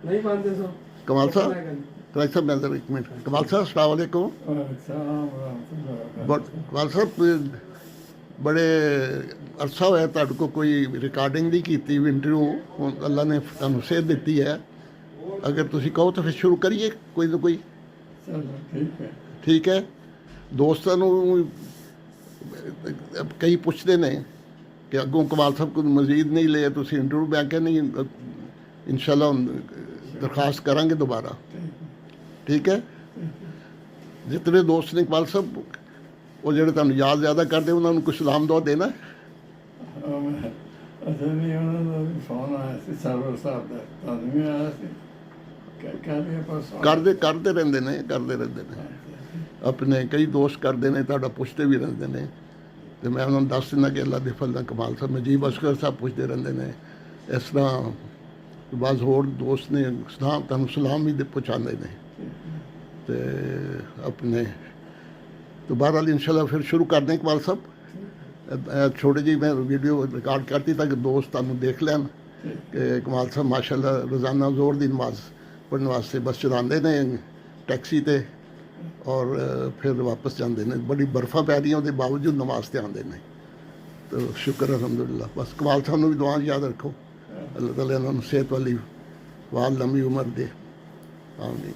नहीं मानते सो कमाल तो साहब क्या करें? कमाल साहब मैं एक मिनट कमाल साहब अस्सलाम वालेकुम कमाल साहब बड़े अरसा होया तुहाडे को कोई रिकॉर्डिंग नहीं की इंटरव्यू हुण अल्लाह ने तुहानूं सेहत दित्ती है अगर तुसीं कहो तो फिर शुरू करिए कोई ना कोई चलो ठीक है। ठीक है दोस्तां नूं कई पुछदे ने कि अगों कमाल साहब को मजीद नहीं ले तुसीं इंटरव्यू मैं क्या नहीं इंशाल्लाह दरखास्त करांगे दोबारा ठीक है जितने दोस्त ने कमाल साहब वो ਜਿਹੜੇ ਤੁਹਾਨੂੰ ਯਾਦ ਜ਼ਿਆਦਾ ਕਰਦੇ ਉਹਨਾਂ ਨੂੰ ਕੁਝ ਸਲਾਮ ਦੁਆ ਦੇਣਾ ਅਸਲ ਨਹੀਂ ਉਹਨਾਂ ਦਾ ਵੀ ਫੋਨ ਆਇਆ ਸੀ ਸਰਵਰ ਸਾਹਿਬ ਦਾ ਤੁਹਾਨੂੰ ਵੀ ਆਇਆ ਸੀ ਕਹਿੰਦੇ ਪਰ ਕਰਦੇ ਰਹਿੰਦੇ ਨੇ ਆਪਣੇ ਕਈ ਦੋਸਤ ਕਰਦੇ ਨੇ ਤੁਹਾਡਾ ਪੁੱਛਦੇ ਵੀ ਰਹਿੰਦੇ ਨੇ ਤੇ ਮੈਂ ਉਹਨਾਂ ਨੂੰ ਦੱਸ ਦਿੰਦਾ ਕਿ ਅੱਲਾ ਦੇ ਫਜ਼ਲ ਨਾਲ ਕਮਾਲ ਸਾਹਿਬ ਨਜੀਬ ਅਸਗਰ ਸਾਹਿਬ ਪੁੱਛਦੇ ਰਹਿੰਦੇ ਨੇ ਇਸ ਤਰ੍ਹਾਂ ਬਾਜ਼ ਹੋਰ ਦੋਸਤ ਨੇ ਤੁਹਾਨੂੰ ਸਲਾਮ ਵੀ ਪਹੁੰਚਾਉਂਦੇ ਨੇ ਤੇ ਆਪਣੇ तो बहरहाल इंशाल्लाह फिर शुरू कर दें इकबाल साहब छोटी जी मैं वीडियो रिकॉर्ड करती ताकि दोस्त तुहानूं देख लैन कि इकबाल साहब माशाल्लाह रोज़ाना जोर दी नमाज पढ़ने वास्ते बस चलाते हैं टैक्सी ते और फिर वापस जाते हैं बड़ी बर्फा पै रही उसके बावजूद नमाज ते आते हैं तो शुक्र अलहमदुलिल्लाह बस इकबाल साहब नूं भी दुआ याद रखो अल्लाह ताला इन्हां नूं सेहत वाली वाल लंबी उम्र दे आमीन।